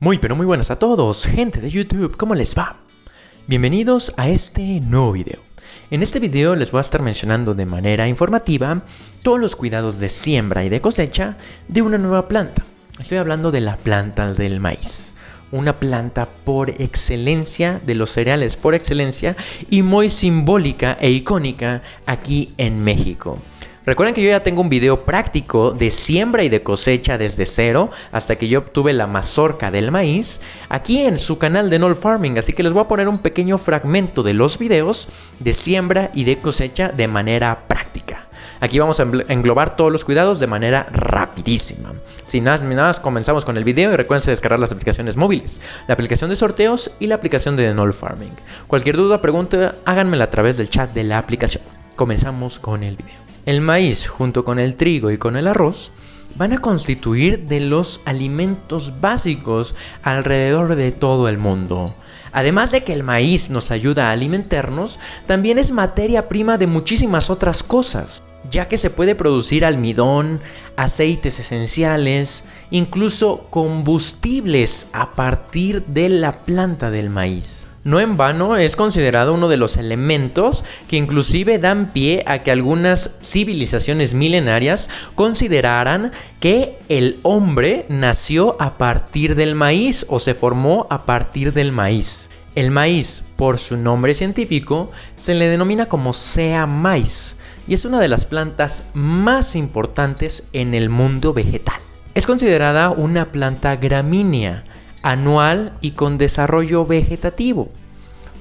Muy pero muy buenas a todos, gente de YouTube, ¿cómo les va? Bienvenidos a este nuevo video. En este video les voy a estar mencionando de manera informativa todos los cuidados de siembra y de cosecha de una nueva planta. Estoy hablando de la planta del maíz. Una planta por excelencia, de los cereales por excelencia y muy simbólica e icónica aquí en México. Recuerden que yo ya tengo un video práctico de siembra y de cosecha desde cero hasta que yo obtuve la mazorca del maíz aquí en su canal de Noll Farming, así que les voy a poner un pequeño fragmento de los videos de siembra y de cosecha de manera práctica. Aquí vamos a englobar todos los cuidados de manera rapidísima. Sin nada, comenzamos con el video y recuerden descargar las aplicaciones móviles, la aplicación de sorteos y la aplicación de Noll Farming. Cualquier duda o pregunta, háganmela a través del chat de la aplicación. Comenzamos con el video. El maíz, junto con el trigo y con el arroz, van a constituir de los alimentos básicos alrededor de todo el mundo. Además de que el maíz nos ayuda a alimentarnos, también es materia prima de muchísimas otras cosas, ya que se puede producir almidón, aceites esenciales, incluso combustibles a partir de la planta del maíz. No en vano es considerado uno de los elementos que inclusive dan pie a que algunas civilizaciones milenarias consideraran que el hombre nació a partir del maíz o se formó a partir del maíz. El maíz, por su nombre científico, se le denomina como Sea maíz y es una de las plantas más importantes en el mundo vegetal. Es considerada una planta gramínea, anual y con desarrollo vegetativo.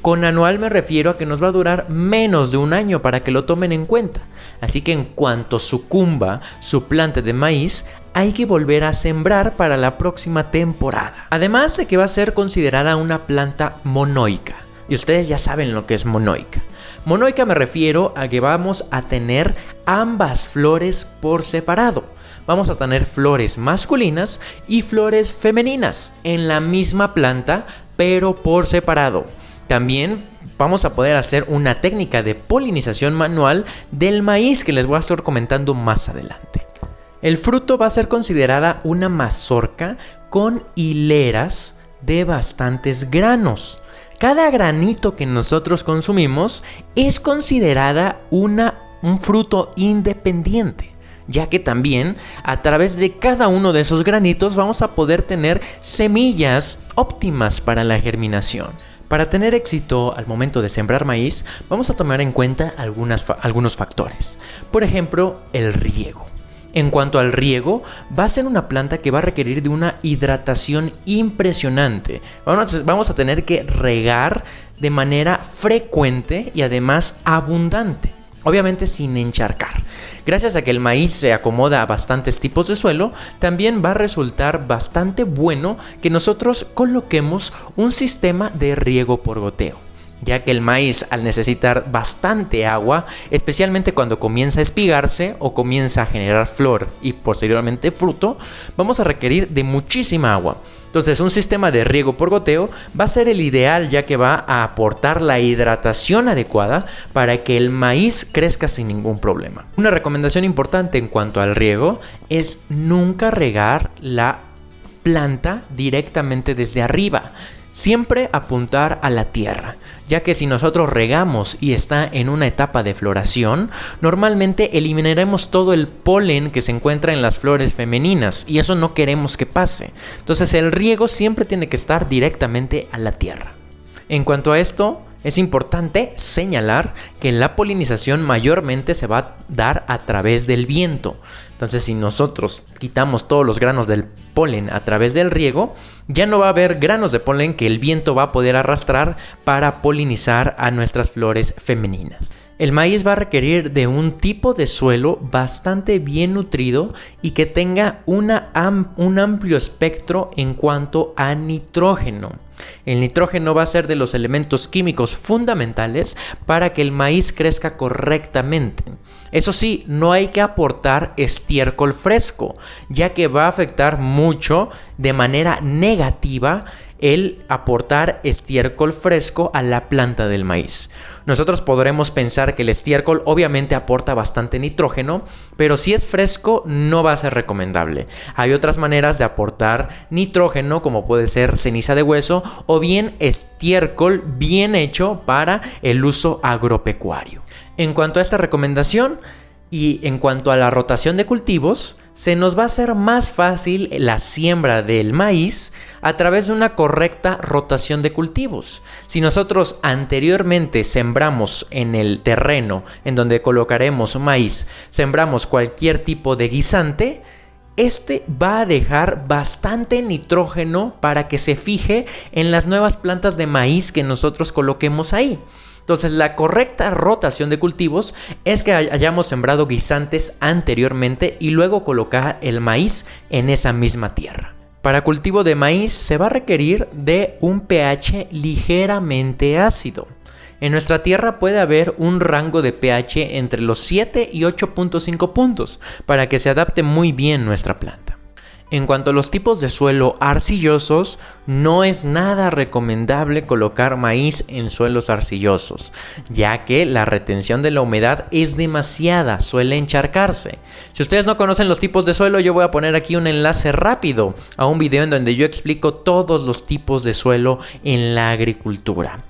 Con anual me refiero a que nos va a durar menos de un año para que lo tomen en cuenta. Así que en cuanto sucumba su planta de maíz, hay que volver a sembrar para la próxima temporada. Además de que va a ser considerada una planta monoica. Y ustedes ya saben lo que es monoica. Monoica me refiero a que vamos a tener ambas flores por separado. Vamos a tener flores masculinas y flores femeninas en la misma planta, pero por separado. También vamos a poder hacer una técnica de polinización manual del maíz que les voy a estar comentando más adelante. El fruto va a ser considerada una mazorca con hileras de bastantes granos. Cada granito que nosotros consumimos es considerada un fruto independiente, ya que también a través de cada uno de esos granitos vamos a poder tener semillas óptimas para la germinación. Para tener éxito al momento de sembrar maíz, vamos a tomar en cuenta algunos factores. Por ejemplo, el riego. En cuanto al riego, va a ser una planta que va a requerir de una hidratación impresionante. Vamos a tener que regar de manera frecuente y además abundante. Obviamente sin encharcar. Gracias a que el maíz se acomoda a bastantes tipos de suelo, también va a resultar bastante bueno que nosotros coloquemos un sistema de riego por goteo, ya que el maíz, al necesitar bastante agua, especialmente cuando comienza a espigarse o comienza a generar flor y posteriormente fruto, vamos a requerir de muchísima agua. Entonces un sistema de riego por goteo va a ser el ideal, ya que va a aportar la hidratación adecuada para que el maíz crezca sin ningún problema. Una recomendación importante en cuanto al riego es nunca regar la planta directamente desde arriba. Siempre apuntar a la tierra, ya que si nosotros regamos y está en una etapa de floración, normalmente eliminaremos todo el polen que se encuentra en las flores femeninas y eso no queremos que pase. Entonces el riego siempre tiene que estar directamente a la tierra. En cuanto a esto, es importante señalar que la polinización mayormente se va a dar a través del viento. Entonces, si nosotros quitamos todos los granos del polen a través del riego, ya no va a haber granos de polen que el viento va a poder arrastrar para polinizar a nuestras flores femeninas. El maíz va a requerir de un tipo de suelo bastante bien nutrido y que tenga un amplio espectro en cuanto a nitrógeno. El nitrógeno va a ser de los elementos químicos fundamentales para que el maíz crezca correctamente. Eso sí, no hay que aportar estiércol fresco, ya que va a afectar mucho de manera negativa el aportar estiércol fresco a la planta del maíz. Nosotros podremos pensar que el estiércol obviamente aporta bastante nitrógeno, pero si es fresco no va a ser recomendable. Hay otras maneras de aportar nitrógeno, como puede ser ceniza de hueso o bien estiércol bien hecho para el uso agropecuario. En cuanto a esta recomendación y en cuanto a la rotación de cultivos, se nos va a hacer más fácil la siembra del maíz a través de una correcta rotación de cultivos. Si nosotros anteriormente sembramos en el terreno en donde colocaremos maíz, sembramos cualquier tipo de guisante, este va a dejar bastante nitrógeno para que se fije en las nuevas plantas de maíz que nosotros coloquemos ahí. Entonces, la correcta rotación de cultivos es que hayamos sembrado guisantes anteriormente y luego colocar el maíz en esa misma tierra. Para cultivo de maíz se va a requerir de un pH ligeramente ácido. En nuestra tierra puede haber un rango de pH entre los 7 y 8.5 puntos para que se adapte muy bien nuestra planta. En cuanto a los tipos de suelo arcillosos, no es nada recomendable colocar maíz en suelos arcillosos, ya que la retención de la humedad es demasiada, suele encharcarse. Si ustedes no conocen los tipos de suelo, yo voy a poner aquí un enlace rápido a un video en donde yo explico todos los tipos de suelo en la agricultura.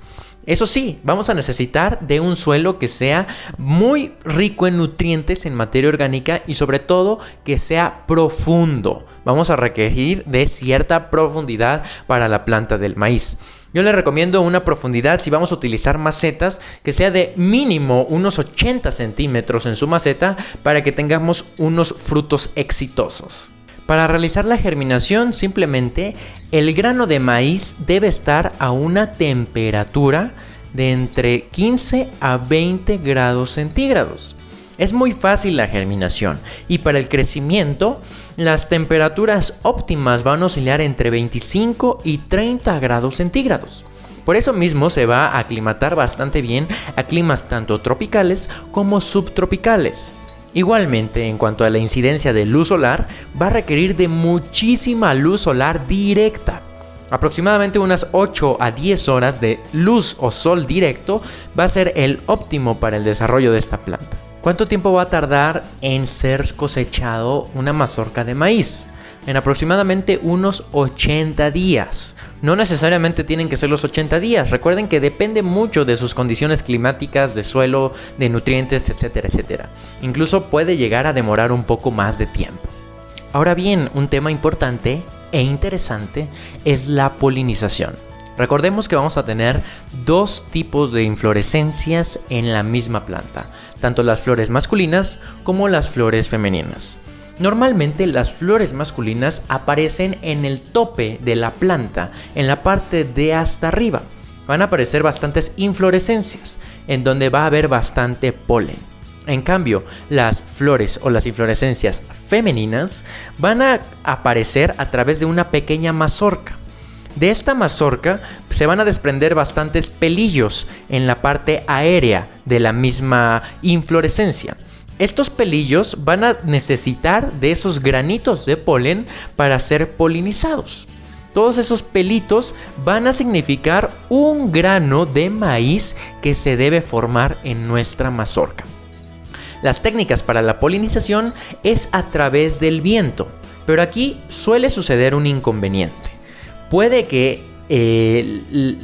Eso sí, vamos a necesitar de un suelo que sea muy rico en nutrientes, en materia orgánica y sobre todo que sea profundo. Vamos a requerir de cierta profundidad para la planta del maíz. Yo les recomiendo una profundidad, si vamos a utilizar macetas, que sea de mínimo unos 80 centímetros en su maceta para que tengamos unos frutos exitosos. Para realizar la germinación, simplemente el grano de maíz debe estar a una temperatura de entre 15 a 20 grados centígrados. Es muy fácil la germinación y para el crecimiento las temperaturas óptimas van a oscilar entre 25 y 30 grados centígrados. Por eso mismo se va a aclimatar bastante bien a climas tanto tropicales como subtropicales. Igualmente, en cuanto a la incidencia de luz solar, va a requerir de muchísima luz solar directa. Aproximadamente unas 8 a 10 horas de luz o sol directo va a ser el óptimo para el desarrollo de esta planta. ¿Cuánto tiempo va a tardar en ser cosechado una mazorca de maíz? En aproximadamente unos 80 días. No necesariamente tienen que ser los 80 días. Recuerden que depende mucho de sus condiciones climáticas, de suelo, de nutrientes, etcétera, etcétera. Incluso puede llegar a demorar un poco más de tiempo. Ahora bien, un tema importante e interesante es la polinización. Recordemos que vamos a tener dos tipos de inflorescencias en la misma planta, tanto las flores masculinas como las flores femeninas. Normalmente las flores masculinas aparecen en el tope de la planta, en la parte de hasta arriba. Van a aparecer bastantes inflorescencias, en donde va a haber bastante polen. En cambio, las flores o las inflorescencias femeninas van a aparecer a través de una pequeña mazorca. De esta mazorca se van a desprender bastantes pelillos en la parte aérea de la misma inflorescencia. Estos pelillos van a necesitar de esos granitos de polen para ser polinizados. Todos esos pelitos van a significar un grano de maíz que se debe formar en nuestra mazorca. Las técnicas para la polinización es a través del viento, pero aquí suele suceder un inconveniente. Puede que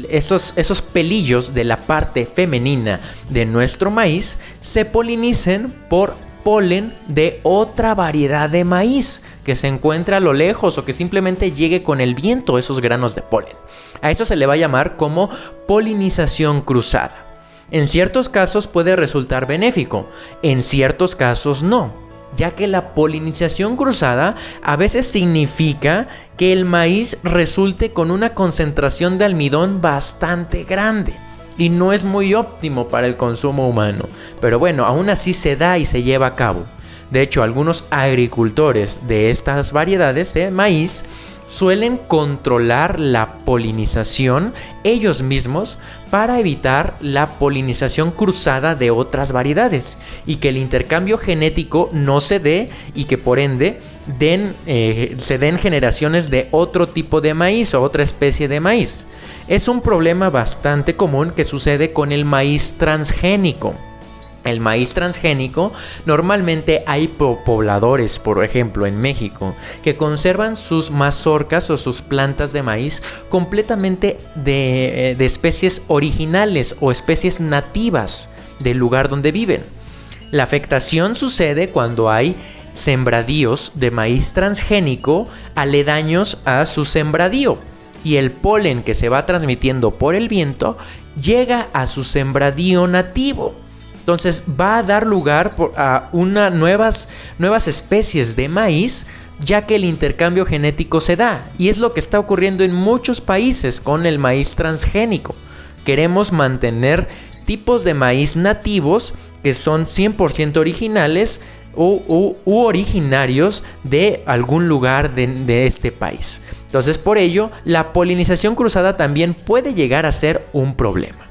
esos pelillos de la parte femenina de nuestro maíz se polinicen por polen de otra variedad de maíz que se encuentra a lo lejos o que simplemente llegue con el viento esos granos de polen. A eso se le va a llamar como polinización cruzada. En ciertos casos puede resultar benéfico, en ciertos casos no, ya que la polinización cruzada a veces significa que el maíz resulte con una concentración de almidón bastante grande y no es muy óptimo para el consumo humano, pero bueno, aún así se da y se lleva a cabo. De hecho, algunos agricultores de estas variedades de maíz suelen controlar la polinización ellos mismos para evitar la polinización cruzada de otras variedades y que el intercambio genético no se dé y que por ende se den generaciones de otro tipo de maíz o otra especie de maíz. Es un problema bastante común que sucede con el maíz transgénico. El maíz transgénico, normalmente hay pobladores, por ejemplo en México, que conservan sus mazorcas o sus plantas de maíz completamente de especies originales o especies nativas del lugar donde viven. La afectación sucede cuando hay sembradíos de maíz transgénico aledaños a su sembradío y el polen que se va transmitiendo por el viento llega a su sembradío nativo. Entonces va a dar lugar a nuevas especies de maíz, ya que el intercambio genético se da. Y es lo que está ocurriendo en muchos países con el maíz transgénico. Queremos mantener tipos de maíz nativos que son 100% originales u originarios de algún lugar de este país. Entonces por ello la polinización cruzada también puede llegar a ser un problema.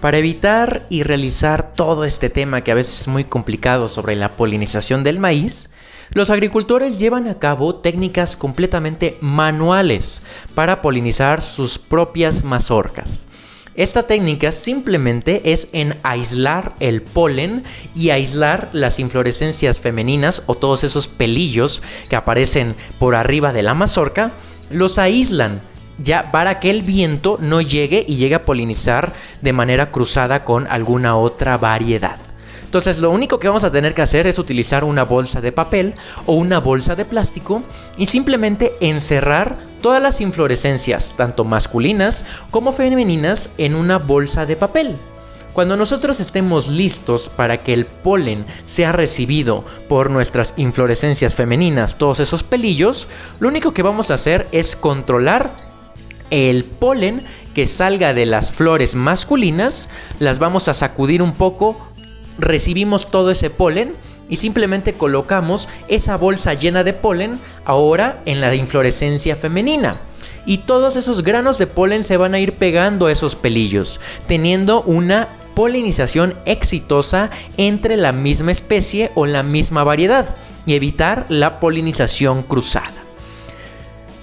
Para evitar y realizar todo este tema que a veces es muy complicado sobre la polinización del maíz, los agricultores llevan a cabo técnicas completamente manuales para polinizar sus propias mazorcas. Esta técnica simplemente es en aislar el polen y aislar las inflorescencias femeninas o todos esos pelillos que aparecen por arriba de la mazorca, los aíslan ya para que el viento no llegue y llegue a polinizar de manera cruzada con alguna otra variedad. Entonces lo único que vamos a tener que hacer es utilizar una bolsa de papel o una bolsa de plástico y simplemente encerrar todas las inflorescencias, tanto masculinas como femeninas, en una bolsa de papel. Cuando nosotros estemos listos para que el polen sea recibido por nuestras inflorescencias femeninas, todos esos pelillos, lo único que vamos a hacer es controlar el polen que salga de las flores masculinas, las vamos a sacudir un poco, recibimos todo ese polen y simplemente colocamos esa bolsa llena de polen ahora en la inflorescencia femenina. Y todos esos granos de polen se van a ir pegando a esos pelillos, teniendo una polinización exitosa entre la misma especie o la misma variedad y evitar la polinización cruzada.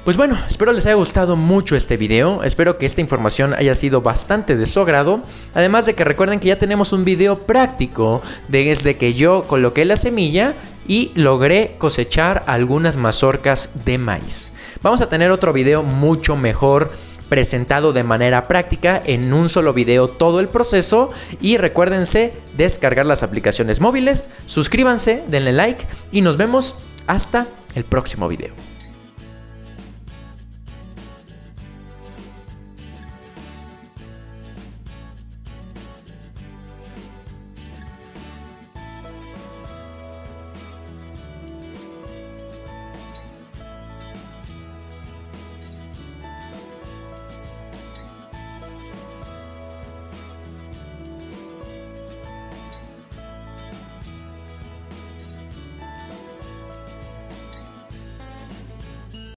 Pues bueno, espero les haya gustado mucho este video, espero que esta información haya sido bastante de su agrado, además de que recuerden que ya tenemos un video práctico desde que yo coloqué la semilla y logré cosechar algunas mazorcas de maíz. Vamos a tener otro video mucho mejor presentado de manera práctica en un solo video todo el proceso y recuérdense descargar las aplicaciones móviles, suscríbanse, denle like y nos vemos hasta el próximo video.